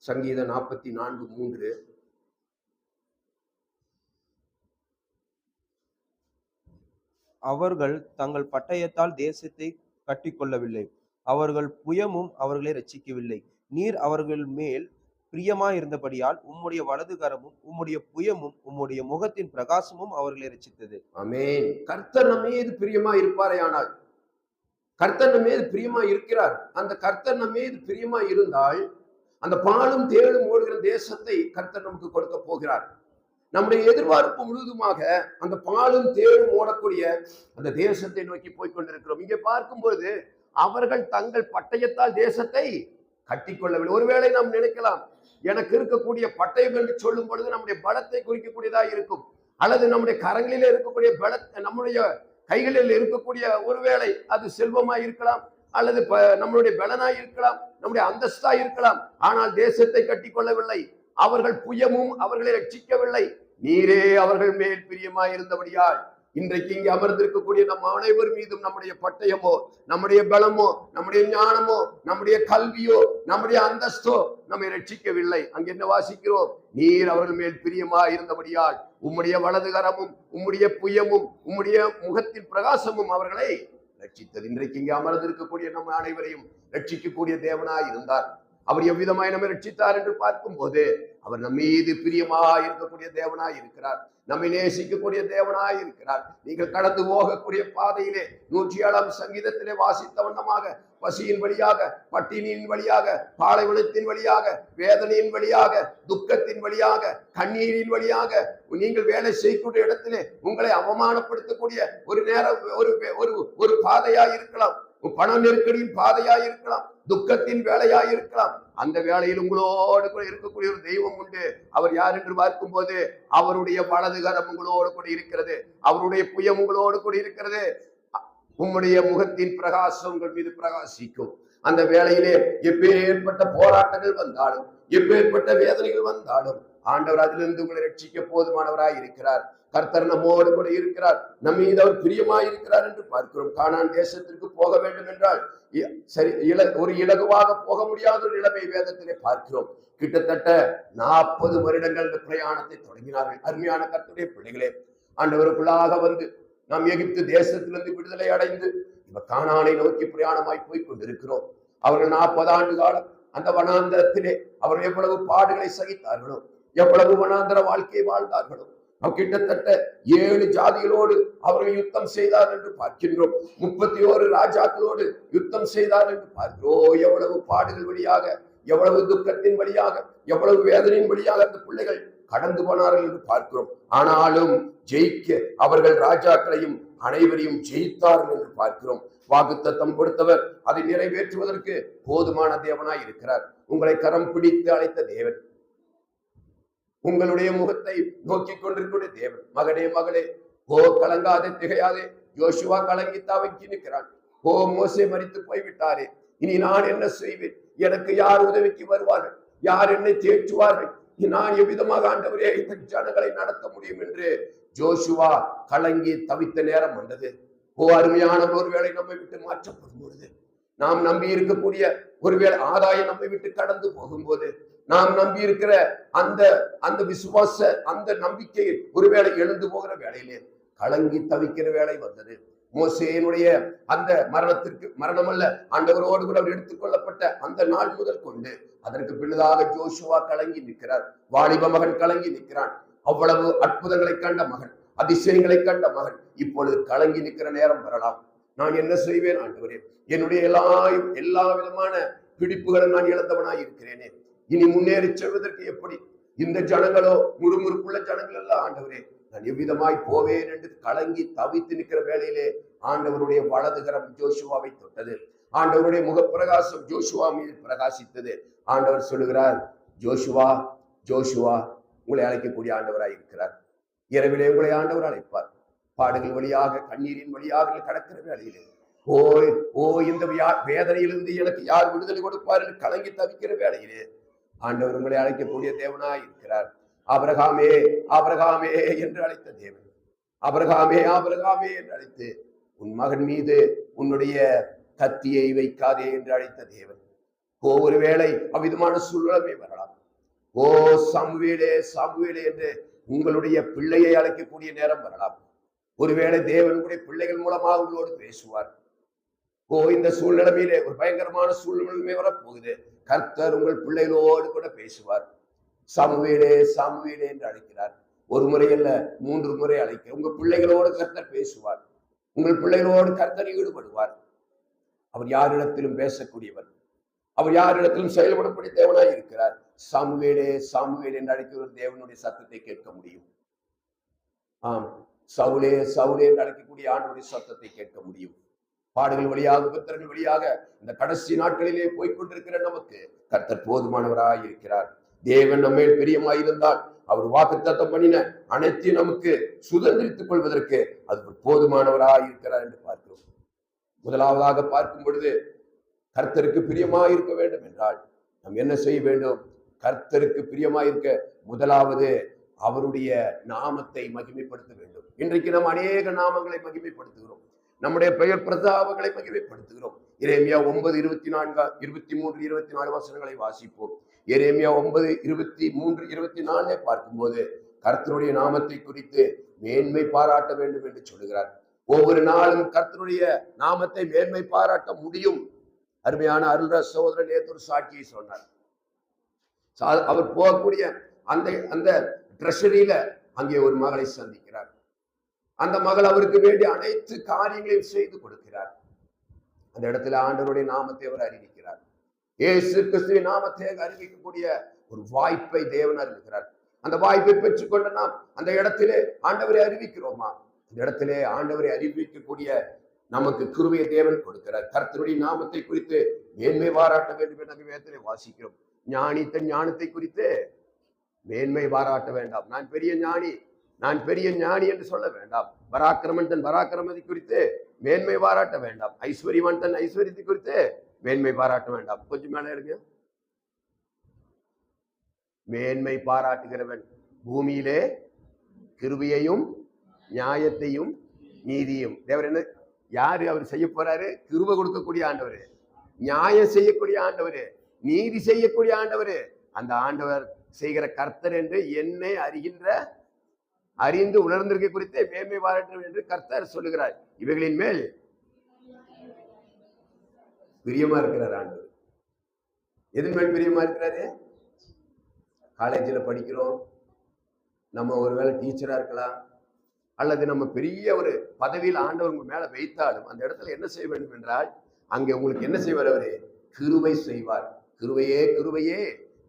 சங்கீதம் 44:3. அவர்கள் தங்கள் பட்டயத்தால் தேசத்தை கட்டிக்கொள்ளவில்லை, அவர்கள் புயமும் அவர்களை ரட்சிக்கவில்லை. நீர் அவர்கள் மேல் பிரியமாயிருந்தபடியால் உம்முடைய வலது கரமும் உம்முடைய புயமும் உம்முடைய முகத்தின் பிரகாசமும் அவர்களை ரட்சித்தது. ஆமென். கர்த்தர் நம்ம மீது பிரியமா இருப்பாரே, ஆனால் கர்த்தர் நம்ம மீது பிரியமா இருக்கிறார். அந்த கர்த்தர் நம்ம மீது பிரியமா இருந்தால் அந்த பாலும் தேனும் ஓடுகிற தேசத்தை கர்த்தர் நமக்கு கொடுக்க போகிறார். நம்முடைய எதிர்பார்ப்பு முழுவதுமாக அந்த பாலும் தேனும் ஓடக்கூடிய அந்த தேசத்தை நோக்கி போய்கொண்டிருக்கிறோம். இங்கே பார்க்கும்போது அவர்கள் தங்கள் பட்டயத்தால் தேசத்தை கட்டிக்கொள்ளவில்லை. ஒருவேளை நாம் நினைக்கலாம், எனக்கு இருக்கக்கூடிய பட்டயம் என்று சொல்லும் பொழுது நம்முடைய பலத்தை குறிக்கக்கூடியதா இருக்கும், அல்லது நம்முடைய கரங்களிலே இருக்கக்கூடிய நம்முடைய கைகளில் இருக்கக்கூடிய ஒருவேளை அது செல்வமாய் இருக்கலாம், அல்லது நம்மளுடைய பலனாய் இருக்கலாம், நம்முடைய அந்தஸ்தா இருக்கலாம். ஆனால் தேசத்தை கட்டிக்கொள்ளவில்லை. அவர்கள் புயமும் அவர்களை ரட்சிக்கவில்லை. நீரே அவர்கள் மேல் பிரியமாய் இருந்தபடியால் இன்றைக்கு இங்கே அமர்ந்திருக்கக்கூடிய நம் அனைவர் மீதும் நம்முடைய பட்டயமோ, நம்முடைய பலமோ, நம்முடைய ஞானமோ, நம்முடைய கல்வியோ, நம்முடைய அந்தஸ்தோ நம்மை ரட்சிக்கவில்லை. அங்கு என்ன வாசிக்கிறோம்? நீர் அவர்கள் மேல் பிரியமாய் இருந்தபடியால் உம்முடைய வலது கரமும் உம்முடைய புயமும் உம்முடைய முகத்தின் பிரகாசமும் அவர்களை ரட்சித்தது. இன்றைக்கு இங்கே அமர்ந்திருக்கக்கூடிய நம்ம அனைவரையும் ரட்சிக்கக்கூடிய தேவனாய் இருந்தார். அவர் எவ்விதமாய் நம்மை ரட்சித்தார் என்று பார்க்கும் போது அவர் நம் மீது பிரியமாய் இருக்கக்கூடிய தேவனாய் இருக்கிறார், நம்மை நேசிக்கக்கூடிய தேவனாய் இருக்கிறார். நீங்கள் கடந்து போகக்கூடிய பாதையிலே 107ஆம் சங்கீதத்திலே வாசித்த வண்ணமாக பசியின் வழியாக, பட்டினியின் வழியாக, பாலைவனத்தின் வழியாக, வேதனையின் வழியாக, துக்கத்தின் வழியாக, கண்ணீரின் வழியாக, நீங்கள் வேலை செய்யக்கூடிய இடத்திலே உங்களை அவமானப்படுத்தக்கூடிய ஒரு நேரம் ஒரு பாதையாய் இருக்கலாம், பண நெருக்கடியின் பாதையாய் இருக்கலாம், துக்கத்தின் வேலையாய் இருக்கலாம். அந்த வேளையில் உங்களோடு கூட இருக்கக்கூடிய ஒரு தெய்வம் உண்டு. அவர் யார் என்று பார்க்கும் போது அவருடைய வலது கரம் உங்களோடு கூட இருக்கிறது, அவருடைய புயம் உங்களோடு கூட இருக்கிறது. உம்முடைய முகத்தின் பிரகாசம் உங்கள் மீது பிரகாசிக்கும். அந்த வேளையிலே எப்பேற்பட்ட போராட்டங்கள் வந்தாலும், எப்பேற்பட்ட வேதனைகள் வந்தாலும் ஆண்டவர் அதிலிருந்து உங்களை ரட்சிக்க போதுமானவராய் இருக்கிறார். கர்த்தர் நம்மோடு கூட இருக்கிறார், நம்ம மீது அவர் பிரியமாய் இருக்கிறார் என்று பார்க்கிறோம். கானான் தேசத்திற்கு போக வேண்டும் என்றால் சரி, ஒரு இலகுவாக போக முடியாத ஒரு நிலைமை வேதத்திலே பார்க்கிறோம். கிட்டத்தட்ட 40 வருடங்கள் இந்த பிரயாணத்தை தொடங்கினார்கள். அருமையான கர்த்தருடைய பிள்ளைகளே, ஆண்டவருக்குள்ளாக வந்து நாம் எகிப்து தேசத்திலிருந்து விடுதலை அடைந்து இப்ப கானானை நோக்கி பிரயாணமாய் போய் கொண்டிருக்கிறோம். அவர்கள் 40 ஆண்டு காலம் அந்த வனாந்தரத்திலே அவர்கள் எவ்வளவு பாடுகளை சகித்தார்களோ, எவ்வளவு வனாந்தர வாழ்க்கையை வாழ்ந்தார்களோ, கிட்டத்தட்ட 7 ஜாதிகளோடு அவர்கள் யுத்தம் செய்தார் என்று பார்க்கின்றோம். 31 ராஜாக்களோடு யுத்தம் செய்தார் என்று பார்க்கிறோம். எவ்வளவு பாடுகள் வழியாக, எவ்வளவு துக்கத்தின் வழியாக, எவ்வளவு வேதனையின் வழியாக அந்த பிள்ளைகள் கடந்து போனார்கள் என்று பார்க்கிறோம். ஆனாலும் ஜெயிக்க அவர்கள் ராஜாக்களையும் அனைவரையும் ஜெயித்தார்கள் என்று பார்க்கிறோம். வாக்குத்தத்தம் கொடுத்தவர் அதை நிறைவேற்றுவதற்கு போதுமான தேவனாய் இருக்கிறார். உங்களை கரம் பிடித்து அழைத்த தேவன், உங்களுடைய முகத்தை நோக்கி கொண்டிருக்கூடிய தேவன். மகனே மகளே, ஓ கலங்காதே, திகையாதே. யோசுவா கலங்கி தவங்கி நிற்கிறான். ஓ மோசே மரித்து போய்விட்டாரே, இனி நான் என்ன செய்வேன்? எனக்கு யார் உதவிக்கு வருவார்கள்? யார் என்னை தேற்றுவார்கள்? நான் எவ்விதமாக ஆண்டவரே இந்த ஜனங்களை நடத்த முடியும் என்று ஜோசுவா கலங்கி தவித்த நேரம் வந்தது. ஓ அருமையான ஒருவேளை நம்மை விட்டு மாற்றப்படும் பொழுது, நாம் நம்பி இருக்கக்கூடிய ஒருவேளை ஆதாயம் நம்மை விட்டு கடந்து போகும்போது, நாம் நம்பி இருக்கிற அந்த விசுவாச அந்த நம்பிக்கை ஒருவேளை எழுந்து போகிற வேளையிலே கலங்கி தவிக்கிற வேலை வந்தது. மோசேனுடைய அந்த மரணம் அல்ல, ஆண்டவரோடு கூட அவர் எடுத்துக்கொள்ளப்பட்ட அந்த நாள் முதல் கொண்டு அதற்கு பின்னதாக ஜோசுவா கலங்கி நிற்கிறார். வாலிப மகன் கலங்கி நிற்கிறான். அவ்வளவு அற்புதங்களை கண்ட மகன், அதிசயங்களை கண்ட மகன் இப்பொழுது கலங்கி நிற்கிற நேரம் வரலாம். நான் என்ன செய்வேன் ஆண்டவரே? என்னுடைய எல்லா விதமான பிடிப்புகளும் நான் இழந்தவனாய் இருக்கிறேனே, இனி முன்னேறி செல்வதற்கு எப்படி? இந்த ஜனங்களோ முறுமுறுப்புள்ள ஜனங்கள் எல்லாம் ஆண்டவரே, நான் எவ்விதமாய் போவேன் என்று கலங்கி தவித்து நிற்கிற வேளையிலே ஆண்டவருடைய வலதுகரம் ஜோசுவாவை தொட்டது. ஆண்டவருடைய முகப்பிரகாசம் ஜோசுவா மீது பிரகாசித்தது. ஆண்டவர் சொல்லுகிறார், ஜோசுவா ஜோசுவா, உங்களை அழைக்கக்கூடிய ஆண்டவராய் இருக்கிறார். இரவிலே உங்களை ஆண்டவர் அழைப்பார். பாடுகள் வழியாக, கண்ணீரின் வழியாக கடக்கிற வேளையிலே இந்த வேதனையிலிருந்து எனக்கு யார் விடுதலை கொடுப்பார் என்று கலங்கி தவிக்கிற வேளையிலே ஆண்டவர் உங்களை அழைக்கக்கூடிய தேவனாய் இருக்கிறார். ஆபிரகாமே ஆபிரகாமே என்று அழைத்த தேவன், ஆபிரகாமே ஆபிரகாமே என்று அழைத்து உன் மகன் மீது உன்னுடைய கத்தியை வைக்காதே என்று அழைத்த தேவன், ஒருவேளை அவ்விதமான சூழ்நிலை வரலாம். ஓ சாமுவேலே சாமுவேலே என்று உங்களுடைய பிள்ளையை அழைக்கக்கூடிய நேரம் வரலாம். ஒருவேளை தேவனுடைய பிள்ளைகள் மூலமாக உங்களோடு பேசுவார். இந்த சூழ்நிலையிலே ஒரு பயங்கரமான சூழ்நிலை வரப்போகுது. கர்த்தர் உங்கள் பிள்ளைகளோடு கூட பேசுவார். சாமுவேலே சாமுவேலே என்று அழைக்கிறார். ஒரு முறை அல்ல, 3 முறை அழைக்க உங்க பிள்ளைகளோடு கர்த்தர் பேசுவார். உங்கள் பிள்ளைகளோடு கர்த்தர் ஈடுபடுவார். அவர் யாரிடத்திலும் பேசக்கூடியவர். அவர் யாரிடத்திலும் செயல்படக்கூடிய தேவனாய் இருக்கிறார். சாமுவேலே சாமுவேலே என்று அழைக்கிற ஒரு தேவனுடைய சத்தத்தை கேட்க முடியும். ஆம், சவுலே சவுலே என்று அழைக்கக்கூடிய ஆண்டவருடைய சத்தத்தை கேட்க முடியும். பாடுகள் வழியாக, உபத்திரங்கள் வழியாக இந்த கடைசி நாட்களிலே போய்கொண்டிருக்கிற நமக்கு கர்த்தர் போதுமானவராய் இருக்கிறார். தேவன் நம்ம பிரியமாயிருந்தால் அவர் வாக்குத்தத்தம் பண்ணின அனைத்தையும் நமக்கு சுதந்திரித்துக் கொள்வதற்கு அது போதுமானவராய் இருக்கிறார் என்று பார்க்கிறோம். முதலாவதாக பார்க்கும் பொழுது கர்த்தருக்கு பிரியமாயிருக்க வேண்டும் என்றால் நாம் என்ன செய்ய வேண்டும்? கர்த்தருக்கு பிரியமாயிருக்க முதலாவது அவருடைய நாமத்தை மகிமைப்படுத்த வேண்டும். இன்றைக்கு நாம் அநேக நாமங்களை மகிமைப்படுத்துகிறோம். நம்முடைய பெயர் பிரதாபங்களை மகிமைப்படுத்துகிறோம். எரேமியா 9:23-24 வசனங்களை வாசிப்போம். எரேமியா 9:23-24 பார்க்கும்போது கர்த்தருடைய நாமத்தை குறித்து மேன்மை பாராட்ட வேண்டும் என்று சொல்லுகிறார். ஒவ்வொரு நாளும் கர்த்தருடைய நாமத்தை மேன்மை பாராட்ட முடியும். அருமையான அருள்ராஜ் சகோதரன் நேற்று ஒரு சாட்சியை சொன்னார். அவர் போகக்கூடிய அந்த ட்ரெஷரியில அங்கே ஒரு மகளை சந்திக்கிறார். அந்த மகள் அவருக்கு வேண்டிய அனைத்து காரியங்களையும் செய்து கொடுக்கிறார். அந்த இடத்துல ஆண்டவருடைய நாமத்தை அவர் அறிவிக்கிறார். இயேசு கிறிஸ்துவின் நாமத்தை அறிவிக்கக்கூடிய ஒரு வாய்ப்பை தேவன் அறிவிக்கிறார். அந்த வாய்ப்பை பெற்றுக்கொண்ட நாம் அந்த இடத்திலே ஆண்டவரை அறிவிக்கிறோமா? அந்த இடத்திலே ஆண்டவரை அறிவிக்கக்கூடிய நமக்கு கிருபையை தேவன் கொடுக்கிறார். கர்த்தருடைய நாமத்தை குறித்து மேன்மை பாராட்ட வேண்டும் என்று வேதத்திலே வாசிக்கிறோம். ஞானி தன் ஞானத்தை குறித்து மேன்மை பாராட்ட வேண்டாம். நான் பெரிய ஞானி என்று சொல்ல வேண்டாம். பராக்கிரமன் தன் பராக்கிரமத்தை குறித்து மேன்மை பாராட்ட வேண்டாம். ஐஸ்வர்யவான் தன் ஐஸ்வர்யத்தை குறித்து மேன்மை பாராட்ட வேண்டாம். கொஞ்சம் மேல இருங்க. மேன்மை பாராட்டுகிறவன் பூமியிலே கிருபையையும் நியாயத்தையும் நீதியும். தேவர் என்ன யாரு அவர் செய்ய போறாரு? கிருபை கொடுக்கக்கூடிய ஆண்டவர், நியாயம் செய்யக்கூடிய ஆண்டவர், நீதி செய்யக்கூடிய ஆண்டவர். அந்த ஆண்டவர் செய்கிற கர்த்தர் என்று என்னை அறிந்து உணர்ந்திருக்க குறித்து மேன்மை பாராட்டும் என்று கர்த்தர் சொல்லுகிறார். இவைகளின் மேல் பிரியமா இருக்கிறார் ஆண்டவர். எதன் மேல் பிரியமா இருக்கிறாரு? காலேஜில் படிக்கிறோம், நம்ம ஒருவேளை டீச்சரா இருக்கலாம், அல்லது நம்ம பெரிய ஒரு பதவியில் ஆண்டவர் உங்க மேல வைத்தாலும் அந்த இடத்துல என்ன செய்ய வேண்டும் என்றால் அங்கே உங்களுக்கு என்ன செய்வார்? அவரு கிருபை செய்வார். கிருபையே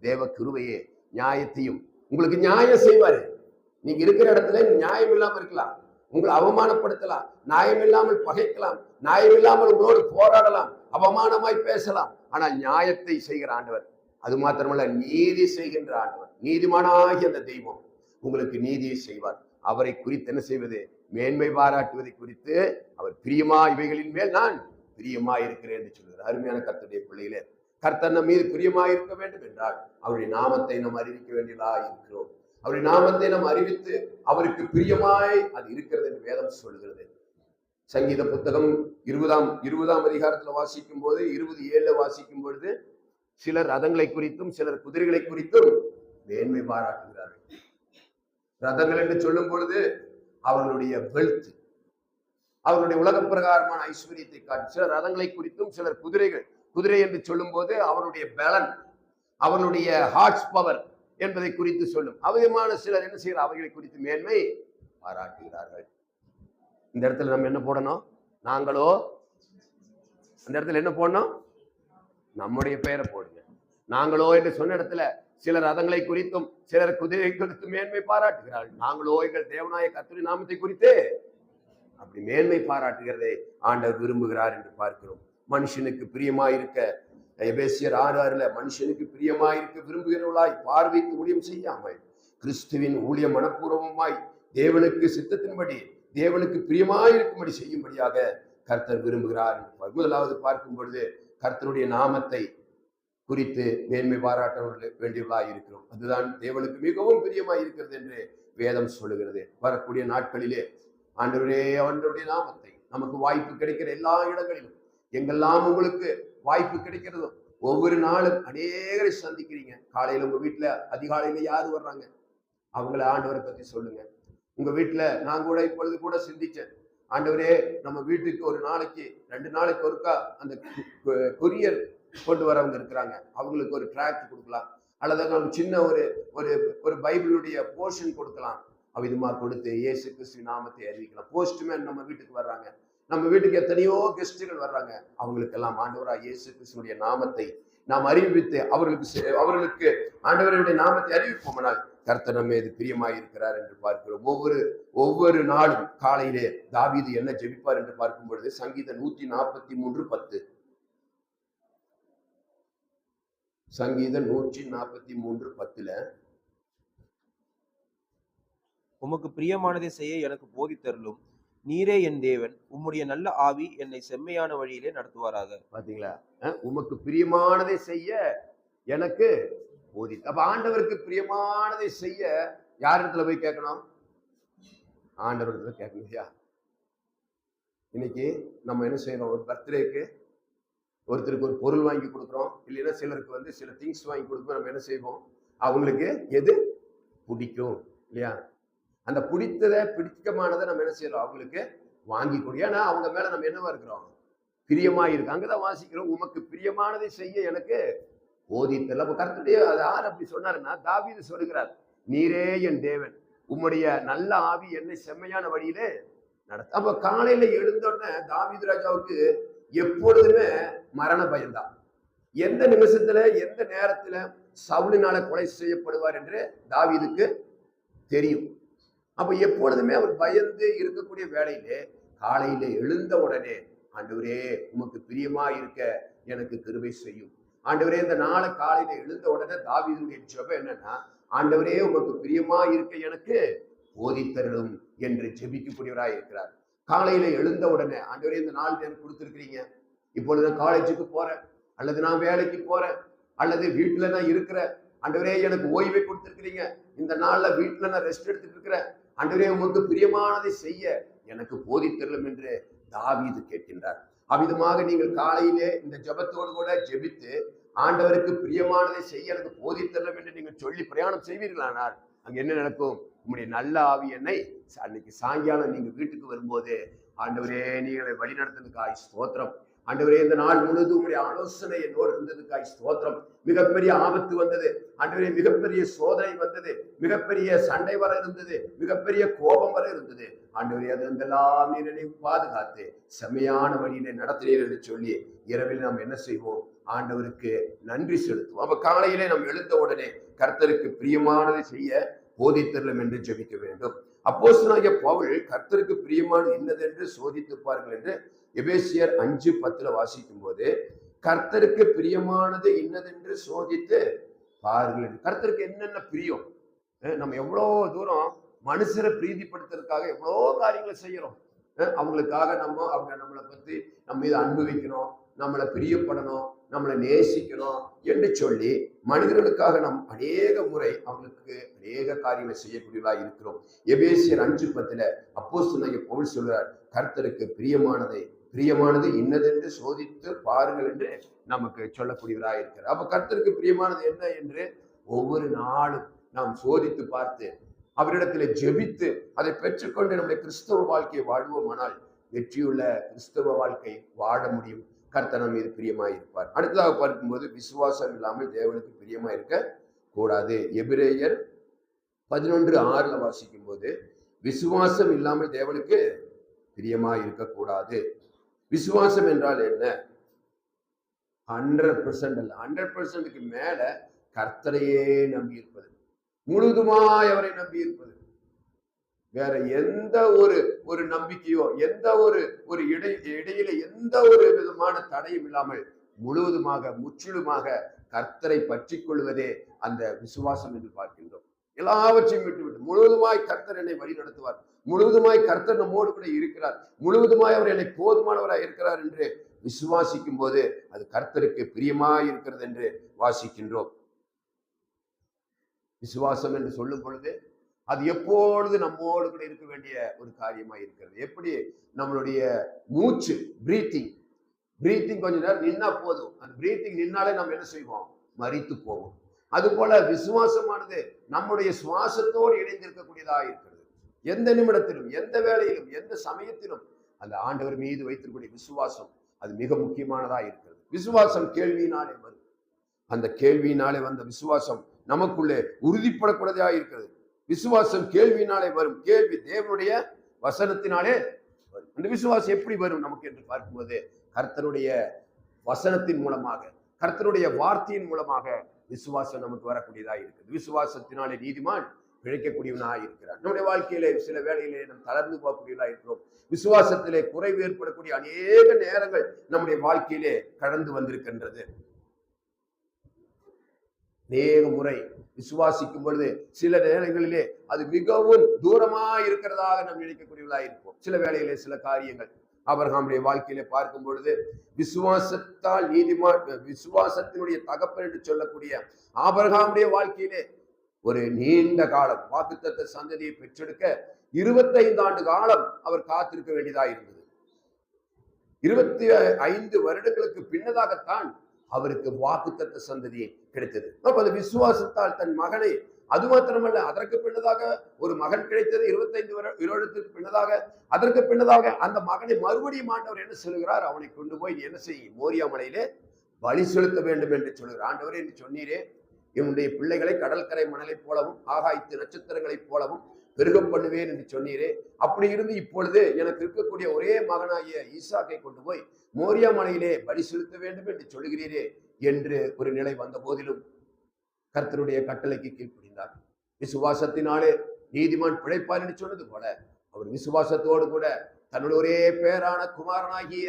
தேவ கிருபையே நியாயத்தையும் உங்களுக்கு நியாயம் செய்வாரு. நீங்க இருக்கிற இடத்துல நியாயம் இல்லாம இருக்கலாம், உங்களை அவமானப்படுத்தலாம், நியாயம் இல்லாமல் பகைக்கலாம், நியாயம் இல்லாமல் உங்களோடு போராடலாம், அவமானமாய் பேசலாம். ஆனால் நியாயத்தை செய்கிற ஆண்டவர், அது மாத்திரமல்ல நீதி செய்கின்ற ஆண்டவர், நீதிமானாகிய அந்த தெய்வம் உங்களுக்கு நீதியை செய்வார். அவரை குறித்து என்ன செய்வது? மேன்மை பாராட்டுவதை குறித்து அவர் பிரியமா இவைகளின் மேல் நான் பிரியமா இருக்கிறேன் என்று சொல்கிறார். அருமையான கர்த்தருடைய பிள்ளைகளே, கர்த்தர் நம் மீது பிரியமா இருக்க வேண்டும் என்றால் அவருடைய நாமத்தை நாம் அறிவிக்க வேண்டியதா இருக்கிறோம். அவருடைய நாமத்தை நாம் அறிவித்து அவருக்கு பிரியமாய் அது இருக்கிறது என்று வேதம் சொல்கிறது. சங்கீத புத்தகம் 20ஆம் அதிகாரத்துல வாசிக்கும் போது 27 வாசிக்கும் பொழுது சிலர் ரதங்களை குறித்தும் சிலர் குதிரைகளை குறித்தும் மேன்மை பாராட்டுகிறார்கள். ரதங்கள் என்று சொல்லும் பொழுது அவர்களுடைய வெல்த், அவர்களுடைய உலக பிரகாரமான ஐஸ்வர்யத்தை காட்டி, சிலர் ரதங்களை குறித்தும் சிலர் குதிரை என்று சொல்லும் போது அவருடைய பலன், அவனுடைய ஹார்ட்ஸ் பவர் என்பதை குறித்து சொல்லும். அவயமான சிலர் என்ன செய்யறார்? அவைகளை குறித்து மேன்மை பாராட்டுகிறார்கள். இந்த இடத்துல நம்ம என்ன போடணும்? நாங்களோ அந்த இடத்துல என்ன போடணும்? நம்முடைய பெயரை போடுங்க. நாங்களோ என்று சொன்ன இடத்துல சிலர் ரதங்களை குறித்தும் சிலர் குதிரை குறித்தும் மேன்மை பாராட்டுகிறார்கள். நாங்களோ எங்கள் தேவனாய கர்த்தருடைய நாமத்தை குறித்து அப்படி மேன்மை பாராட்டுகிறதை ஆண்டவர் விரும்புகிறார் என்று பார்க்கிறோம். மனுஷனுக்கு பிரியமாயிருக்க எபேசியர் 6:6 மனுஷனுக்கு பிரியமாயிருக்க விரும்புகிறவர்களாய் பார்வைக்கு ஊழியம் செய்யாமல் கிறிஸ்துவின் ஊழியம் மனப்பூர்வமாய் தேவனுக்கு சித்தத்தின்படி தேவனுக்கு பிரியமாயிருக்கும்படி செய்யும்படியாக கர்த்தர் விரும்புகிறார். முதலாவது பார்க்கும் பொழுது கர்த்தருடைய நாமத்தை குறித்து மேன்மை பாராட்ட வேண்டியவர்களாய் இருக்கிறோம். அதுதான் தேவனுக்கு மிகவும் பிரியமாய் இருக்கிறது என்று வேதம் சொல்லுகிறது. வரக்கூடிய நாட்களிலே ஆண்டவருடைய நாமத்தை நமக்கு வாய்ப்பு கிடைக்கிற எல்லா இடங்களிலும் எங்கெல்லாம் உங்களுக்கு வாய்ப்பு கிடைக்கிறதோ ஒவ்வொரு நாளும் அநேகரை சந்திக்கிறீங்க. காலையில உங்க வீட்டுல அதிகாலையில யாரு வர்றாங்க? அவங்கள ஆண்டவரை பத்தி சொல்லுங்க. உங்க வீட்டுல நான் கூட இப்பொழுது கூட சிந்திச்சேன். ஆண்டவரே, நம்ம வீட்டுக்கு ஒரு நாளைக்கு 2 நாளைக்கு ஒருக்கா அந்த கொரியர் கொண்டு வரவங்க இருக்கிறாங்க, அவங்களுக்கு ஒரு டிராக்ட் கொடுக்கலாம், அல்லது நம்ம சின்ன ஒரு ஒரு ஒரு பைபிளுடைய போர்ஷன் கொடுக்கலாம். அவ்விதமா கொடுத்து இயேசு கிறிஸ்து நாமத்தை அறிவிக்கலாம். போஸ்ட்மேன் நம்ம வீட்டுக்கு வர்றாங்க, நம்ம வீட்டுக்கு எத்தனையோ கெஸ்டுகள் வர்றாங்க, அவங்களுக்கெல்லாம் ஆண்டவராக இயேசு கிறிஸ்துடைய நாமத்தை நாம் அறிவித்து அவர்களுக்கு ஆண்டவருடைய நாமத்தை அறிவிப்போம்னால் கர்த்தர் நம்ம மீது பிரியமாய் இருக்கிறார் என்று பார்க்கிறோம். ஒவ்வொரு நாளும் காலையிலே தாவீது என்ன ஜெபிப்பார் என்று பார்க்கும் பொழுது சங்கீதம் 143:10. சங்கீதம் 143:10. உமக்கு பிரியமானதை செய்ய எனக்கு போதித்தருளும். நீரே என் தேவன், உம்முடைய நல்ல ஆவி என்னை செம்மையான வழியிலே நடத்துவாராக. பாத்தீங்களா? உமக்கு பிரியமானதை செய்ய எனக்கு போதித்து. அப்ப ஆண்டவருக்கு பிரியமானதை செய்ய யார் இடத்துல போய் கேட்கணும்? ஆண்டவர் இடத்துல கேட்கணும். ஐயா, இன்னைக்கு நம்ம என்ன செய்யறோம்? ஒரு பர்த்டேக்கு ஒருத்தருக்கு ஒரு பொருள் வாங்கி கொடுக்குறோம், இல்லைன்னா சிலருக்கு சில திங்ஸ் வாங்கி கொடுப்போம். நம்ம என்ன செய்வோம்? அவங்களுக்கு எது பிடிக்கும் இல்லையா, அந்த பிடிக்கமானதை நம்ம என்ன செய்யறோம்? அவங்களுக்கு வாங்கி கொடுக்கும். ஏன்னா அவங்க மேல நம்ம என்னவா இருக்கிறோம்? பிரியமா இருக்கு. அங்கதான் வாசிக்கிறோம், உமக்கு பிரியமானதை செய்ய எனக்கு போதித்தல். அப்ப கர்த்தருடைய யார் அப்படி சொன்னாருன்னா தாவீது சொல்லுகிறார், நீரே என் தேவன், உம்முடைய நல்ல ஆவி என்னை செம்மையான வழியிலே நடத்த. அப்ப காலையில எழுந்தோடனே தாவீது ராஜாவுக்கு எப்பொழுதுமே மரண பயம்தான். எந்த நிமிஷத்துல எந்த நேரத்துல சவுலினால கொலை செய்யப்படுவார் என்று தாவீதுக்கு தெரியும். அப்ப எப்பொழுதுமே அவர் பயந்து இருக்கக்கூடிய வேளையிலே காலையில எழுந்த உடனே, ஆண்டவரே உமக்கு பிரியமா இருக்க எனக்கு கிருபை செய்யும். ஆண்டவரே, இந்த நாளை காலையில எழுந்த உடனே தாவீதுடைய ஜெபம் என்னன்னா, ஆண்டவரே உமக்கு பிரியமா இருக்க எனக்கு போதித்தருளும் என்று ஜெபிக்கக்கூடியவராய் இருக்கிறார். காலையில எழுந்த உடனே, ஆண்டவரே இந்த நாள் எனக்கு கொடுத்துருக்கிறீங்க, இப்பொழுது நான் காலேஜுக்கு போறேன், அல்லது நான் வேலைக்கு போறேன், அல்லது வீட்டுல நான் இருக்கிறேன், ஆண்டவரே எனக்கு ஓய்வை கொடுத்துருக்கிறீங்க, இந்த நாள்ல வீட்டுல நான் ரெஸ்ட் எடுத்துட்டு இருக்கிறேன், ஆண்டவரே உமக்கு பிரியமானதை செய்ய எனக்கு போதித்தருளும் என்று தாவீது கேட்கின்றார். அவ்விதமாக நீங்கள் காலையிலே இந்த ஜெபத்தோடு கூட ஜெபித்து ஆண்டவருக்கு பிரியமானதை செய்ய எனக்கு போதித்தருளும் என்று நீங்கள் சொல்லி பிரயாணம் செய்வீர்களானால் அங்க என்ன நடக்கும்? உங்களுடைய நல்ல ஆவி என்னை அன்னைக்கு சாயங்காலம் நீங்க வீட்டுக்கு வரும்போது, ஆண்டவரே நீங்களை வழி நடத்துறதுக்காய் ஸ்தோத்திரம், ஆண்டவரே இந்த நாள் முழுவதும் உங்களுடைய ஆலோசனை என்னோடு இருந்ததுக்காய் ஸ்தோத்திரம். மிகப்பெரிய ஆபத்து வந்தது ஆண்டவரே, மிகப்பெரிய சோதனை வந்தது, மிகப்பெரிய சண்டை வர இருந்தது, மிகப்பெரிய கோபம் வர இருந்தது, ஆண்டவரே அதெல்லாம் நீர் என்னை பாதுகாத்து செம்மையான வழியிலே நடத்தினீர் என்று சொல்லி இரவில் நாம் என்ன செய்வோம்? ஆண்டவருக்கு நன்றி செலுத்துவோம். அப்ப காலையிலே நாம் எழுந்த உடனே கர்த்தருக்கு பிரியமானதை செய்ய போதித்தருளும் என்று ஜெபிக்க வேண்டும். அப்போஸ்தலனாகிய பவுல் கர்த்தருக்கு பிரியமானது என்னதென்று சோதித்துப்பார்கள் என்று எபேசியர் 5:10 வாசிக்கும் போது, கர்த்தருக்கு பிரியமானது இன்னதென்று சோதித்து பாருங்கள். கர்த்தருக்கு என்னென்ன பிரியம்? நம்ம எவ்வளவு தூரம் மனுஷரை பிரீதிப்படுத்துறதுக்காக எவ்வளோ காரியங்களை செய்யறோம். அவங்களுக்காக அவங்க நம்மளை பத்தி நம்ம மீது அன்பு வைக்கணும், நம்மளை பிரியப்படணும், நம்மளை நேசிக்கணும் என்று சொல்லி மனிதர்களுக்காக நாம் அநேக முறை அவங்களுக்கு அநேக காரியங்களை செய்யக்கூடியவர்களாக இருக்கிறோம். எபேசியர் 5:10 அப்போஸ்தலனாகிய பவுல் சொல்றார், கர்த்தருக்கு பிரியமானது இன்னதென்று சோதித்து பாருங்கள் என்று நமக்கு சொல்லக்கூடியவராக இருக்கிறார். அப்ப கர்த்தருக்கு பிரியமானது என்ன என்று ஒவ்வொரு நாளும் நாம் சோதித்து பார்த்து அவரிடத்துல ஜெபித்து அதை பெற்றுக்கொண்டு நம்முடைய கிறிஸ்தவ வாழ்க்கையை வாழ்வோமானால் வெற்றியுள்ள கிறிஸ்தவ வாழ்க்கை வாழ முடியும். கர்த்தர் நம்ம மீது பிரியமாய் இருப்பார். அடுத்ததாக பார்க்கும்போது, விசுவாசம் இல்லாமல் தேவனுக்கு பிரியமாய் இருக்க கூடாது. எபிரேயர் 11:6 வாசிக்கும் போது, விசுவாசம் இல்லாமல் தேவனுக்கு பிரியமாய் இருக்கக்கூடாது. விசுவாசம் என்றால் என்ன? 100% அல்ல, 100%க்கு மேல கர்த்தரையே நம்பி இருப்பது, முழுதுமாய் அவரை நம்பி இருப்பது. வேற எந்த ஒரு நம்பிக்கையோ எந்த ஒரு இடையில எந்த ஒரு விதமான தடையும் இல்லாமல் முழுவதுமாக முற்றிலுமாக கர்த்தரை பற்றி கொள்வதே அந்த விசுவாசம் என்று பார்க்கின்றோம். எல்லாவற்றையும் விட்டுவிட்டு முழுவதுமாய் கர்த்தர் என்னை வழி நடத்துவார், முழுவதுமாய் கர்த்தர் நம்மோடு கூட இருக்கிறார், முழுவதுமாய் அவர் என்னை போதுமானவராய் இருக்கிறார் என்று விசுவாசிக்கும் போது அது கர்த்தருக்கு பிரியமாய் இருக்கிறது என்று வாசிக்கின்றோம். விசுவாசம் என்று சொல்லும் பொழுது அது எப்பொழுது நம்மோடு கூட இருக்க வேண்டிய ஒரு காரியமாய் இருக்கிறது. எப்படி நம்மளுடைய மூச்சு, பிரீத்திங், பிரீத்திங் கொஞ்ச நேரம் நின்னா போதும். அந்த பிரீத்திங் நின்னாலே நம்ம என்ன செய்வோம்? மரித்து போவோம். அது போல விசுவாசமானது நம்முடைய சுவாசத்தோடு இணைந்திருக்கக்கூடியதாக இருக்கிறது. எந்த நிமிடத்திலும், எந்த வேளையிலும், எந்த சமயத்திலும் அந்த ஆண்டவர் மீது வைத்திருக்கக்கூடிய விசுவாசம் அது மிக முக்கியமானதா இருக்கிறது. விசுவாசம் கேள்வியினாலே வரும். அந்த கேள்வியினாலே வந்த விசுவாசம் நமக்குள்ளே உறுதிப்படக்கூடியதா இருக்கிறது. விசுவாசம் கேள்வியினாலே வரும். கேள்வி தேவனுடைய வசனத்தினாலே வரும். அந்த விசுவாசம் எப்படி வரும் நமக்கு என்று பார்க்கும்போது, கர்த்தருடைய வசனத்தின் மூலமாக, கர்த்தருடைய வார்த்தையின் மூலமாக விசுவாசம் நமக்கு வரக்கூடியதா இருக்குது. விசுவாசத்தினாலே நீதிமான் பிழைக்கக்கூடியவனாக இருக்கிறார். நம்முடைய வாழ்க்கையிலே சில வேளையிலே நாம் தளர்ந்து போகக்கூடியவர்களாக இருக்கிறோம். விசுவாசத்திலே குறைவு ஏற்படக்கூடிய அநேக நேரங்கள் நம்முடைய வாழ்க்கையிலே கடந்து வந்திருக்கின்றது. அநேக முறை விசுவாசிக்கும் பொழுது சில நேரங்களிலே அது மிகவும் தூரமா இருக்கிறதாக நாம் நினைக்கக்கூடியவர்களாக இருப்போம். சில வேளையிலே சில காரியங்கள் ஆபிரகாமுடைய வாழ்க்கையிலே பார்க்கும் பொழுது, விசுவாசத்தால் நீதிமான், விசுவாசத்தினுடைய தகப்பன் என்று சொல்லக்கூடிய ஆபிரகாமுடைய வாழ்க்கையிலே ஒரு நீண்ட காலம் வாக்குத்தத்த சந்ததியை பெற்றெடுக்க 25 ஆண்டு காலம் அவர் காத்திருக்க வேண்டியதாக இருந்தது. 25 வருடங்களுக்கு பின்னதாகத்தான் அவருக்கு வாக்குத்தத்த சந்ததியை கிடைத்தது. அப்ப அந்த விசுவாசத்தால் தன் மகனை, அது மாத்திரமல்ல, அதற்கு பின்னதாக ஒரு மகன் கிடைத்தது. 25 வருடத்துக்கு பின்னதாக, அதற்கு பின்னதாக அந்த மகனை மறுபடியும் ஆண்டவர் என்ன சொல்லுகிறார்? அவனை கொண்டு போய் என்ன செய்யும்? மோரியா மலையிலே பலி செலுத்த வேண்டும் என்று சொல்லுகிறார். ஆண்டவரே என்று சொன்னீரே, என்னுடைய பிள்ளைகளை கடற்கரை மணலை போலவும் ஆகாயத்து நட்சத்திரங்களைப் போலவும் பெருக பண்ணுவேன் என்று சொன்னீரே. அப்படி இருந்து இப்பொழுது எனக்கு இருக்கக்கூடிய ஒரே மகனாகிய ஈசாக்கை கொண்டு போய் மோரியா மலையிலே பலி செலுத்த வேண்டும் என்று சொல்லுகிறீரே என்று ஒரு நிலை வந்த போதிலும் கர்த்தருடைய கட்டளைக்கு கீழ்ப்படிந்தார். விசுவாசத்தினாலே நீதிமான் பிழைப்பார் என்று சொன்னது போல அவர் விசுவாசத்தோடு கூட தன்னுடைய ஒரே பேரான குமாரனாகிய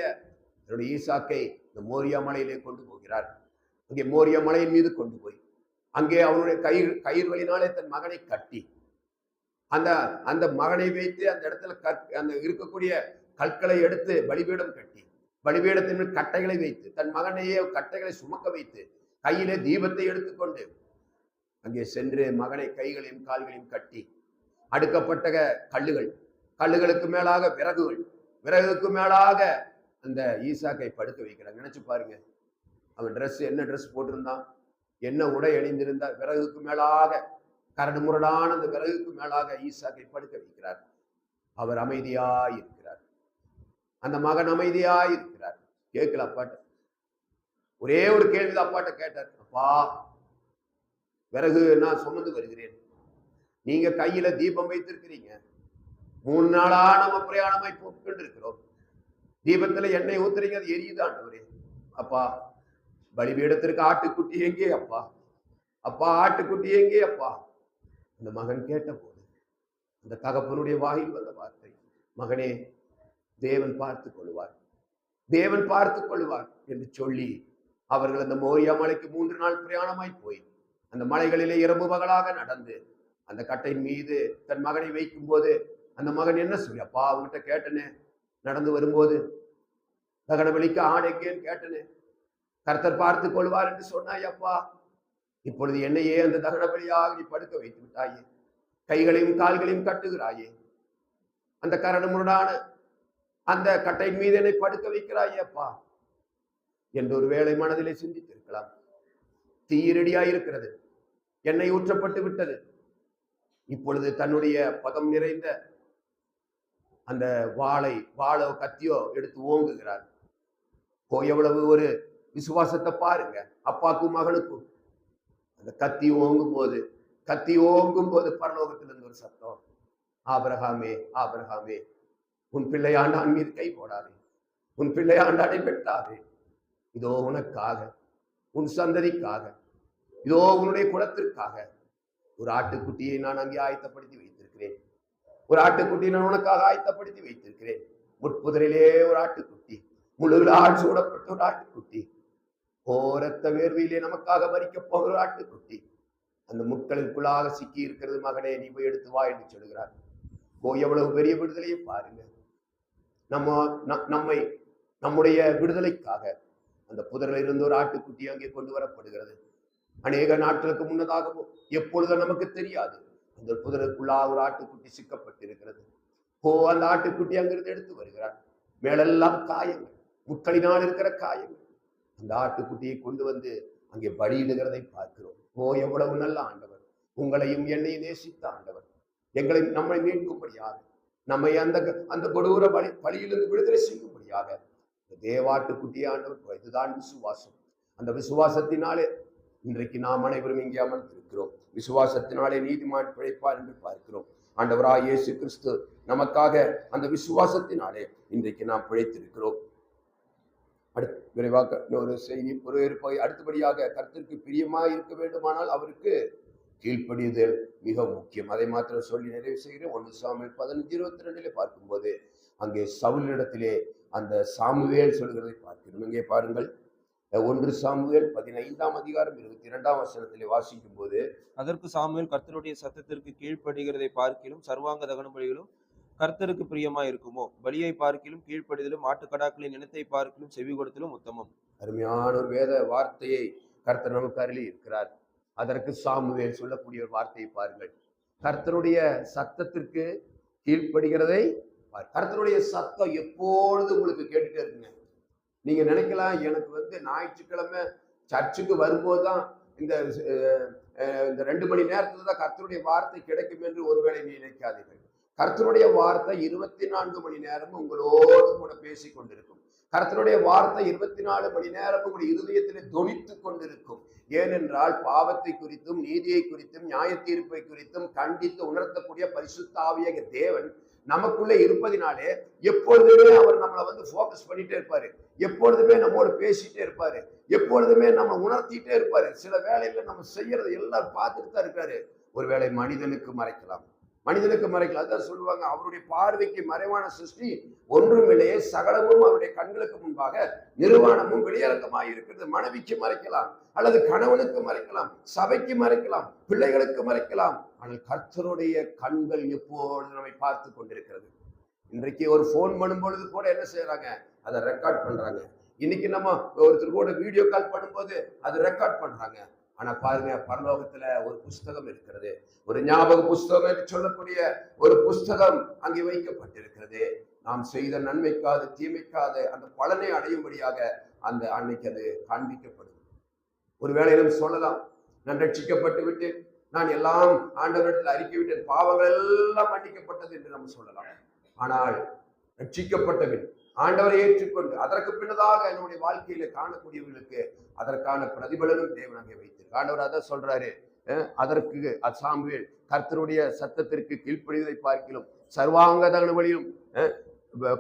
தன்னுடைய ஈசாக்கை இந்த மோரியா மலையிலே கொண்டு போகிறார். அங்கே மோரியா மலையின் மீது கொண்டு போய் அங்கே அவனுடைய கயிறுகளினாலே தன் மகனை கட்டி, அந்த அந்த மகனை வைத்து அந்த இடத்துல அந்த இருக்கக்கூடிய கற்களை எடுத்து பலிபீடம் கட்டி, பலிபீடத்தின் மேல் கட்டைகளை வைத்து, தன் மகனையே கட்டைகளை சுமக்க வைத்து, கையிலே தீபத்தை எடுத்துக்கொண்டு அங்கே சென்று மகனை கைகளையும் கால்களையும் கட்டி, அடுக்கப்பட்ட கல்லுகளுக்கு மேலாக விறகுகள், விறகுக்கு மேலாக அந்த ஈசாக்கை படுக்க வைக்கிறாங்க. நினைச்சு பாருங்க, அவன் என்ன ட்ரெஸ் போட்டிருந்தான், என்ன உடை அணிந்திருந்தார். விறகுக்கு மேலாக, கரடு முரடான அந்த விறகுக்கு மேலாக ஈசாக்கை படுக்க வைக்கிறார். அவர் அமைதியாய் இருக்கிறார். அந்த மகன் அமைதியாய் இருக்கிறார். கேட்கல அப்பாட்ட. ஒரே ஒரு கேள்விதான் அப்பாட்ட கேட்டார். அப்பா, விறகு நான் சுமந்து வருகிறேன், நீங்க கையில தீபம் வைத்திருக்கிறீங்க, 3 நாளா நம்ம பிரயாணமாய் போட்டு இருக்கிறோம், தீபத்துல எண்ணெய் ஊத்துறீங்க, அது எரியுதாண்டவரே. அப்பா, பலிபீடத்திற்கு ஆட்டுக்குட்டி எங்கே அப்பா? அப்பா, ஆட்டுக்குட்டி எங்கே அப்பா? அந்த மகன் கேட்ட போது அந்த தகப்பனுடைய வாயில் வந்த வார்த்தை, மகனே, தேவன் பார்த்து கொள்வார், தேவன் பார்த்து கொள்வார் என்று சொல்லி அவர்கள் அந்த மோரியா மலைக்கு 3 நாள் பிரயாணமாய் போய் அந்த மலைகளிலே இரவு பகலாக நடந்து அந்த கட்டையின் மீது தன் மகனை வைக்கும் போது அந்த மகன் என்ன சொல்லி, அப்பா, அவங்ககிட்ட கேட்டனே, நடந்து வரும்போது தகன பலிக்கு ஆடைக்கேன்னு கேட்டனே, கர்த்தர் பார்த்து கொள்வார் என்று சொன்னாய் அப்பா, இப்பொழுது என்னையே அந்த தகன பலியாக நீ படுக்க வைத்து விட்டாயே, கைகளையும் கால்களையும் கட்டுகிறாயே, அந்த கரடு முரடான அந்த கட்டையின் மீது என்னை படுக்க வைக்கிறாயே அப்பா என்று ஒரு வேளை மனதிலே சிந்தித்திருக்கலாம். தீரடியாய் இருக்கிறது, எண்ணெய் ஊற்றப்பட்டு விட்டது. இப்பொழுது தன்னுடைய பதம் நிறைந்த அந்த வாளோ கத்தியோ எடுத்து ஓங்குகிறார். எவ்வளவு ஒரு விசுவாசத்தை பாருங்க, அப்பாக்கும் மகனுக்கும். அந்த கத்தி ஓங்கும் போது பரலோகத்திலிருந்து ஒரு சத்தம், ஆபிரகாமே, ஆபிரகாமே, உன் பிள்ளையாண்டான் மீது கை போடாதே, உன் பிள்ளையாண்டானை வெட்டாதே, இதோ உனக்காக, உன் சந்ததிக்காக, இதோ உன்னுடைய குலத்திற்காக ஒரு ஆட்டுக்குட்டியை நான் அங்கே ஆயத்தப்படுத்தி வைத்திருக்கிறேன். ஒரு ஆட்டுக்குட்டியை நான் உனக்காக ஆயத்தப்படுத்தி வைத்திருக்கிறேன். முட்புதரிலே ஒரு ஆட்டுக்குட்டி, முழுவிலால் சூடப்பட்ட ஒரு ஆட்டுக்குட்டி, ஓரத்த வேர்வையிலே நமக்காக மரிக்க போகிற ஆட்டுக்குட்டி அந்த முட்களுக்குள்ளாக சிக்கி இருக்கிறது. மகனே, நீ போய் எடுத்து வா என்று சொல்கிறார். எவ்வளவு பெரிய விடுதலையை பாருங்க. நம்முடைய விடுதலைக்காக அந்த புதரில் இருந்து ஒரு ஆட்டுக்குட்டி அங்கே கொண்டு வரப்படுகிறது. அநேக நாட்களுக்கு முன்னதாகவோ எப்பொழுதும் நமக்கு தெரியாது, அந்த புதருக்குள்ளாக ஒரு ஆட்டுக்குட்டி சிக்கப்பட்டிருக்கிறது. அந்த ஆட்டுக்குட்டி அங்கிருந்து எடுத்து வருகிறார். மேலெல்லாம் காயங்கள், முட்களினால் இருக்கிற காயங்கள். அந்த ஆட்டுக்குட்டியை கொண்டு வந்து அங்கே பலியிடுகிறதை பார்க்கிறோம். ஓ, எவ்வளவு நல்ல ஆண்டவர்! உங்களையும் என்னையும் நேசித்த ஆண்டவர், எங்களை நம்மை மீட்கும்படியாக, நம்மை அந்த அந்த கொடூர பலியிலிருந்து விடுதலை செய்யும்படியாக தேவாட்டுக்குட்டியை ஆண்டவர். இதுதான் விசுவாசம். அந்த விசுவாசத்தினாலே இன்றைக்கு நாம் அனைவரும் இங்கே அமர்ந்திருக்கிறோம். விசுவாசத்தினாலே நீதிமான் பிழைப்பார் என்று பார்க்கிறோம். ஆண்டவராய் இயேசு கிறிஸ்து நமக்காக அந்த விசுவாசத்தினாலே இன்றைக்கு நாம் பிழைத்திருக்கிறோம். விரைவாக இன்னொரு செய்தி போய் அடுத்தபடியாக கர்த்தருக்கு பிரியமாய் இருக்க வேண்டுமானால் அவருக்கு கீழ்ப்படியுதல் மிக முக்கியம். அதை மாத்திரம் சொல்லி நிறைவு செய்கிறேன். 1 சாமுவேல் 15:22 பார்க்கும்போது அங்கே சவுலிடத்திலே அந்த சாமுவேல் சொல்கிறதை பார்க்கிறோம். இங்கே பாருங்கள், 1 சாமுவேல் 15:22 வாசிக்கும் போது, அதற்கு சாமுவேல், கர்த்தருடைய சத்தத்திற்கு கீழ்ப்படுகிறதை பார்க்கிலும் சர்வாங்க தகன பலிகளும் கர்த்தருக்கு பிரியமா இருக்குமோ? பலியை பார்க்கிலும் கீழ்ப்படிதலும் ஆட்டுக்கடாக்களின் இனத்தை பார்க்கிலும் செவி கொடுத்தலும் உத்தமம். அருமையான ஒரு வேத வார்த்தையை கர்த்தர் நமக்கு அருளி இருக்கிறார். அதற்கு சாமுவேல் சொல்லக்கூடிய ஒரு வார்த்தையை பாருங்கள். கர்த்தருடைய சத்தத்திற்கு கீழ்ப்படுகிறதை கர்த்தருடைய சத்தம் எப்பொழுது உங்களுக்கு கேட்டுட்டே இருக்குங்க. நீங்க நினைக்கலாம், எனக்கு ஞாயிற்றுக்கிழமை சர்ச்சுக்கு வரும்போதுதான் இந்த 2 மணி நேரத்துல தான் கர்த்தருடைய வார்த்தை கிடைக்கும் என்று ஒருவேளை நீ நினைக்காதீர்கள். கர்த்தருடைய வார்த்தை 24 மணி நேரமும் உங்களோடு கூட பேசிக் கொண்டிருக்கும். கர்த்தருடைய வார்த்தை 24 மணி நேரமும் உங்களுடைய இருதயத்திலே தொனித்துக் கொண்டிருக்கும். ஏனென்றால் பாவத்தை குறித்தும் நீதியை குறித்தும் நியாய தீர்ப்பை குறித்தும் கண்டித்து உணர்த்தக்கூடிய பரிசுத்த ஆவியாக தேவன் நமக்குள்ளே இருப்பதினாலே எப்பொழுதுமே அவர் நம்மளை போக்கஸ் பண்ணிட்டே இருப்பாரு. எப்பொழுதுமே நம்மோடு பேசிட்டே இருப்பாரு. எப்பொழுதுமே நம்ம உணர்த்திட்டே இருப்பாரு. சில வேளையில நம்ம செய்யறது எல்லாம் பார்த்துட்டு தான் இருக்காரு. ஒருவேளை மனிதனுக்கு மறைக்கலாம். அதான் சொல்லுவாங்க, அவருடைய பார்வைக்கு மறைவான சிருஷ்டி ஒன்றுமில்லையே, சகலமும் அவருடைய கண்களுக்கு முன்பாக நிர்வாணமும் வெளியரங்கமாய் இருக்கிறது. மனைவிக்கு மறைக்கலாம், அல்லது கணவனுக்கு மறைக்கலாம், சபைக்கு மறைக்கலாம், பிள்ளைகளுக்கு மறைக்கலாம். ஆனால் கர்த்தருடைய கண்கள் எப்பொழுது நம்மை பார்த்து கொண்டிருக்கிறது. இன்றைக்கு ஒரு போன் பண்ணும் பொழுது கூட என்ன செய்யறாங்க, அதை ரெக்கார்ட் பண்றாங்க. இன்னைக்கு நம்ம ஒருத்தர் கூட வீடியோ கால் பண்ணும்போது அது ரெக்கார்ட் பண்றாங்க. ஆனா பாருங்க, பரலோகத்துல ஒரு புஸ்தகம் இருக்கிறது. ஒரு ஞாபக புஸ்தகம் என்று சொல்லக்கூடிய ஒரு புஸ்தகம் அங்கே வைக்கப்பட்டிருக்கிறது. நாம் செய்த நன்மைக்காது தீமைக்காது அந்த பலனை அடையும்படியாக அந்த அன்னைக்கு அது காண்பிக்கப்படும். ஒருவேளை நம்ம சொல்லலாம், நான் ரட்சிக்கப்பட்டு விட்டேன், நான் எல்லாம் ஆண்டவரிடத்தில் அறிக்கை விட்டேன், பாவங்கள் எல்லாம் மன்னிக்கப்பட்டது என்று நம்ம சொல்லலாம். ஆனால் ரட்சிக்கப்பட்டவன் ஆண்டவரை ஏற்றுக்கொண்டு அதற்கு பின்னதாக என்னுடைய வாழ்க்கையில காணக்கூடியவர்களுக்கு அதற்கான பிரதிபலனும் தேவன் அங்கே வைத்திருக்கு. ஆண்டவர் அதான் சொல்றாரு, அதற்கு சாமுவேல் கர்த்தருடைய சத்தத்திற்கு கீழ்ப்படிவதை பார்க்கிலும் சர்வாங்க தகன பலியும்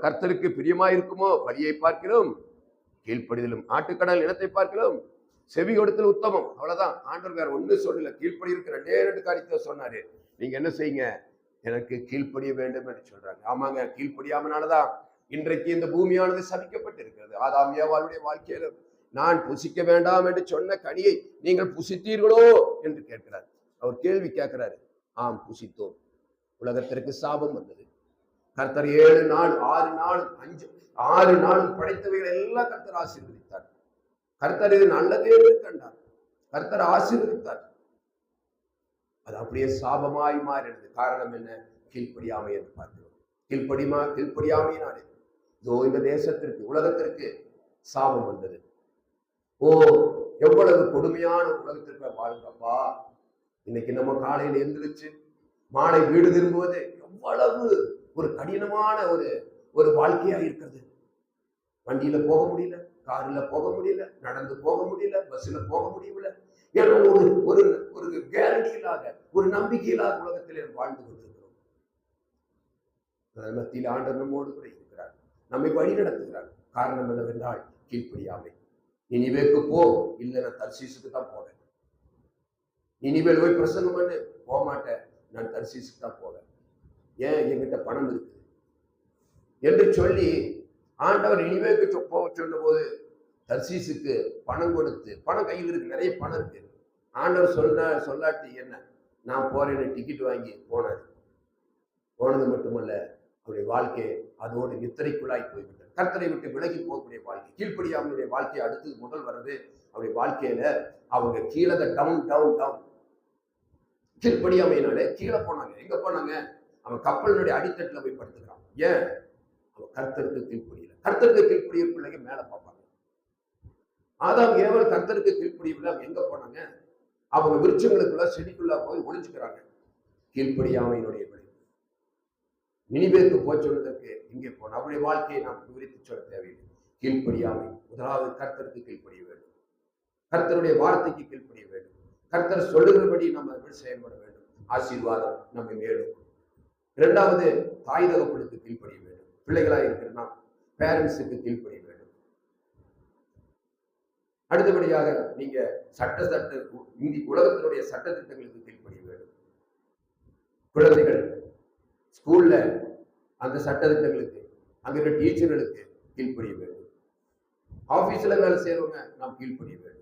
கர்த்தருக்கு பிரியமா இருக்குமோ பலியை பார்க்கிலும் கீழ்ப்படிதலும் ஆட்டுக்கடல் இனத்தை பார்க்கிலும் செவி கொடுத்தல் உத்தமம். அவ்வளவுதான். ஆண்டவர் வேற ஒண்ணு சொல்லல. கீழ்ப்படி இருக்கிற 2 காரியத்தை சொன்னாரு. நீங்க என்ன செய்யுங்க, எனக்கு கீழ்ப்படிய வேண்டும் என்று சொல்றாங்க. ஆமாங்க, கீழ்ப்படியாமனாலதான் இன்றைக்கு இந்த பூமியானது சபிக்கப்பட்டிருக்கிறது. ஆதாம் ஏவாளுடைய வாழ்க்கையில நான் புசிக்க வேண்டாம் என்று சொன்ன கனியை நீங்கள் புசித்தீர்களோ என்று கேட்கிறார். அவர் கேள்வி கேட்கிறாரு. ஆம், புசித்தோம். உலகத்திற்கு சாபம் வந்தது. கர்த்தர் 7 நாள் 6 நாள் படைத்தவைகள் எல்லாம் கர்த்தர் ஆசீர்வதித்தார். கர்த்தர் இது நல்லதே கண்டார். கர்த்தர் ஆசீர்வதித்தார். அது அப்படியே சாபமாய் மாறினது. காரணம் என்ன? கீழ்ப்படியாமை என்று பார்க்கிறோம். கீழ்ப்படியாமையினாலே இதோ இந்த தேசத்திற்கு உலகத்திற்கு சாபம் வந்தது. ஓ, எவ்வளவு கொடுமையான உலகத்திற்கு வாழ்றப்பா. இன்னைக்கு நம்ம காலையில எழுந்திருச்சு மாலை வீடு திரும்புவது எவ்வளவு ஒரு கடினமான ஒரு வாழ்க்கையா இருக்கிறது. வண்டியில போக முடியல, கார்ல போக முடியல, நடந்து போக முடியல, பஸ்ல போக முடியல. ஏன்னா ஒரு கேரண்டி இல்லாத ஒரு நம்பிக்கை இல்லாத உலகத்திலே வாழ்ந்து கொண்டிருக்கிறோம். மத்தியில் ஆண்டவர் நம்மோடு கூட இருக்கிறார், நம்மை வழி நடத்துகிறார். காரணம் என்னவென்றால் கீழ்ப்படியாமை. நினிவேக்கு போ, இல்லை நான் தர்சீசுக்கு தான் போவேன். நினிவேல் போய் பிரசங்கம் பண்ணு, போக மாட்டேன், நான் தர்சீசுக்கு தான் போவேன். ஏன்? என்கிட்ட பணம் இருக்கு என்று சொல்லி ஆண்டவர் நினிவேக்கு போக சொன்ன போது தர்சீசுக்கு பணம் கொடுத்து, பணம் கையில் இருக்கு, நிறைய பணம் இருக்கு. ஆண்டவர் சொல்லாட்டி என்ன, நான் போறேன்னு டிக்கெட் வாங்கி போனார். போனது மட்டுமல்ல, அவருடைய வாழ்க்கை அதோடு நித்திரைக்குள்ளாய் போய்விட்டார். கர்த்தரை விட்டு விலகி போகக்கூடிய வாழ்க்கை, கீழ்ப்படியாமையுடைய வாழ்க்கை அடுத்தது முதல் வர்றது. அவருடைய வாழ்க்கையில அவங்க கீழே டவுன் டவுன் டவுன் கீழ்ப்படியாமையினாலே கீழே போனாங்க. எங்க போனாங்க? அவன் கப்பலினுடைய அடித்தட்டுல போய் படுத்துக்கிறான். ஏன்? அவன் கர்த்தருக்கு கீழ்ப்படியல. கர்த்தருக்கு கீழ்ப்படிய பிள்ளைங்க மேல பார்ப்பாங்க. ஆதாம் ஏவல் கர்த்தருக்கு கீழ்ப்படியவில்லை. அவங்க எங்க போனாங்க? அவங்க விருட்சங்களுக்குள்ள செடிக்குள்ள போய் ஒளிஞ்சுக்கிறாங்க. கீழ்ப்படியாமையினுடைய விளைவு. நினிவேக்கு போய் சொல்வதற்கு இங்கே போன அவருடைய வாழ்க்கையை நாம் விவரித்து சொல்ல தேவையில்லை. கீழ்ப்படியாமை. முதலாவது கர்த்தருக்கு கீழ்ப்படிய வேண்டும். கர்த்தருடைய வார்த்தைக்கு கீழ்ப்படிய வேண்டும். கர்த்தர் சொல்லுகிறபடி நம்ம செயல்பட வேண்டும். ஆசீர்வாதம் நம்மை மேலும். இரண்டாவது, தாய் தகப்பனுக்கு கீழ்ப்படிய வேண்டும். பிள்ளைகளாக இருக்கிற நாம் பேரண்ட்ஸுக்கு கீழ்ப்படிய வேண்டும். அடுத்தபடியாக நீங்க உலகத்தினுடைய சட்ட திட்டங்களுக்கு கீழ்ப்படிய வேண்டும். குழந்தைகள் ஸ்கூல்ல அந்த சட்ட திட்டங்களுக்கு, அங்க இருக்கிற டீச்சர்களுக்கு கீழ்ப்படிய வேண்டும். ஆபீஸ்ல வேலை செய்யறவங்க நாம் கீழ்ப்படிய வேண்டும்.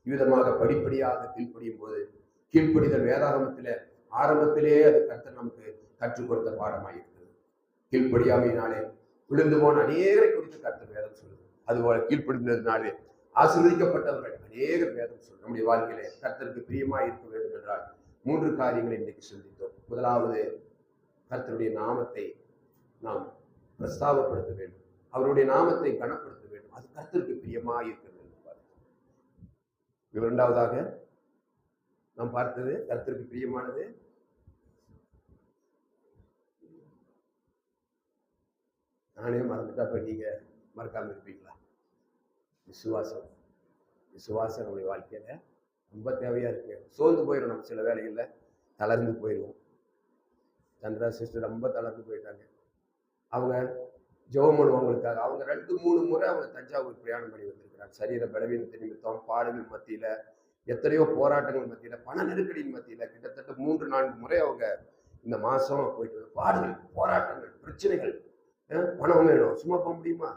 விதமாக படிப்படியாக கீழ்ப்படியும் போது, கீழ்ப்படிதல் வேதாகமத்தில ஆரம்பத்திலேயே அது கர்த்தர் நமக்கு கற்றுக் கொடுத்த பாடமாக இருக்கிறது. கீழ்ப்படியாமையினாலே விழுந்து போன அநேகரை குறித்து கர்த்தர் வேதம் சொல்லுது. அதுபோல கீழ்ப்படிந்ததினாலே ஆசீர்வதிக்கப்பட்டவர்கள் அநேகர் வேதம் சொல்லுது. நம்முடைய வாழ்க்கையிலே கர்த்தருக்கு பிரியமாய் இருக்க வேண்டும் என்றால் 3 காரியங்களை இன்றைக்கு சிந்தித்தோம். முதலாவது, கர்த்தருடைய நாமத்தை நாம் பிரஸ்தாபப்படுத்த வேண்டும். அவருடைய நாமத்தை கனப்படுத்த வேண்டும். அது கர்த்தருக்கு பிரியமாய் இருக்கிறது. இரண்டாவதாக நாம் பார்த்தது கர்த்தருக்கு பிரியமானது நானே மறந்துட்டா இப்ப நீங்க மறக்காம இருப்பீங்களா? விசுவாசம். விசுவாசம் நம்முடைய வாழ்க்கையில ரொம்ப தேவையா இருக்கு. சோர்ந்து போயிடும். நம்ம சில வேலைகள்ல தளர்ந்து போயிடுவோம். சந்திரா சிஸ்டர் ரொம்ப தளர்ந்து போயிட்டாங்க. அவங்க ஜெபம் பண்ணுவாங்களுக்காக அவங்க 2-3 முறை அவங்க தஞ்சாவூர் பிரயாணம் பண்ணி வந்திருக்கிறாங்க. சரீர பலவீனத்தை நிமித்தம், பாடுகள் மத்தியில, எத்தனையோ போராட்டங்கள் மத்தியில, பண நெருக்கடியின் மத்தியில கிட்டத்தட்ட 3-4 முறை அவங்க இந்த மாசம் போயிட்டு பாடுகள், போராட்டங்கள், பிரச்சனைகள், பணம் வேணும், சும்மா போக முடியுமா?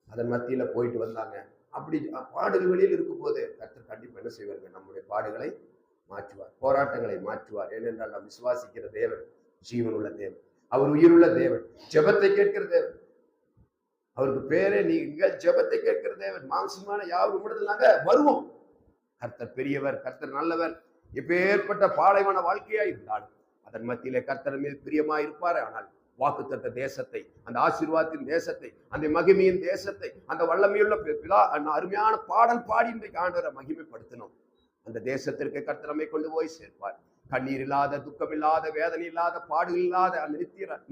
அதன் மத்தியில போயிட்டு வந்தாங்க. அப்படி பாடுகள் வெளியில் இருக்கும் போது கர்த்தர் கண்டிப்பா என்ன செய்வார்கள்? நம்முடைய பாடுகளை மாற்றுவார், போராட்டங்களை மாற்றுவார். ஏனென்றால் நாம் விசுவாசிக்கிற தேவன் ஜீவனுள்ள தேவன், அவர் உயிருள்ள தேவன், ஜெபத்தை கேட்கிற தேவன். அவருக்கு பேரே நீங்கள் ஜெபத்தை கேட்கிற தேவன். மாம்சமான யாரும் நாங்க வருவோம். கர்த்தர் பெரியவர், கர்த்தர் நல்லவர். எப்பேற்பட்ட பாலைவன வாழ்க்கையா இருந்தாலும் அதன் மத்தியிலே கர்த்தர் மீது பிரியமா இருப்பாரு. ஆனால் வாக்குத்தத்த தேசத்தை, அந்த ஆசீர்வாதத்தின் தேசத்தை, அந்த மகிமையின் தேசத்தை, அந்த வல்லமையுள்ள அருமையான பாடல் பாடி இன்றைக்கு ஆண்டவரை மகிமைப்படுத்தணும். அந்த தேசத்திற்கு கர்த்தர் நம்மை கொண்டு போய் சேர்ப்பார். கண்ணீர் இல்லாத, துக்கம் இல்லாத, வேதனை இல்லாத, பாடு இல்லாத அந்த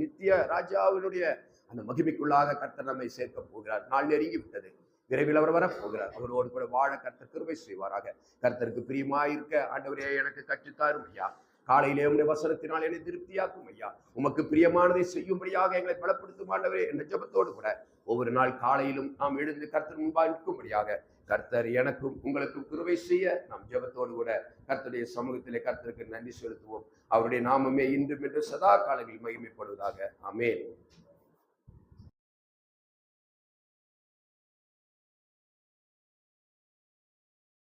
நித்திய ராஜாவினுடைய அந்த மகிமைக்குள்ளாக கர்த்தர் நம்மை சேர்க்க போகிறார். நாள் நெருங்கி விட்டது. விரைவில் அவர் வரப்போகிறார். அவரோடு கூட வாழ கர்த்தர் கிருபை செய்வாராக. கர்த்தருக்கு பிரியமாயிருக்க ஆண்டவரே எனக்கு கற்றுத்தாரும் ஐயா. காலையிலே உம்முடைய வசனத்தினால் என்னை திருப்தியாக்கும் ஐயா. உமக்கு பிரியமானதை செய்யும்படியாக எங்களை பலப்படுத்தும் ஆண்டவரே என்ற ஜெபத்தோடு கூட ஒவ்வொரு நாள் காலையிலும் நாம் எழுந்து கர்த்தர் முன்பாக நிற்கும்படியாக கர்த்தர் எனக்கும் உங்களுக்கும் கிருபை செய்ய நாம் ஜெபத்தோடு கூட கர்த்தருடைய சமூகத்திலே கர்த்தருக்கு நன்றி செலுத்துவோம். அவருடைய நாமமே இன்றும் என்று சதா காலங்களில் மகிமைப்படுவதாக. ஆமென்.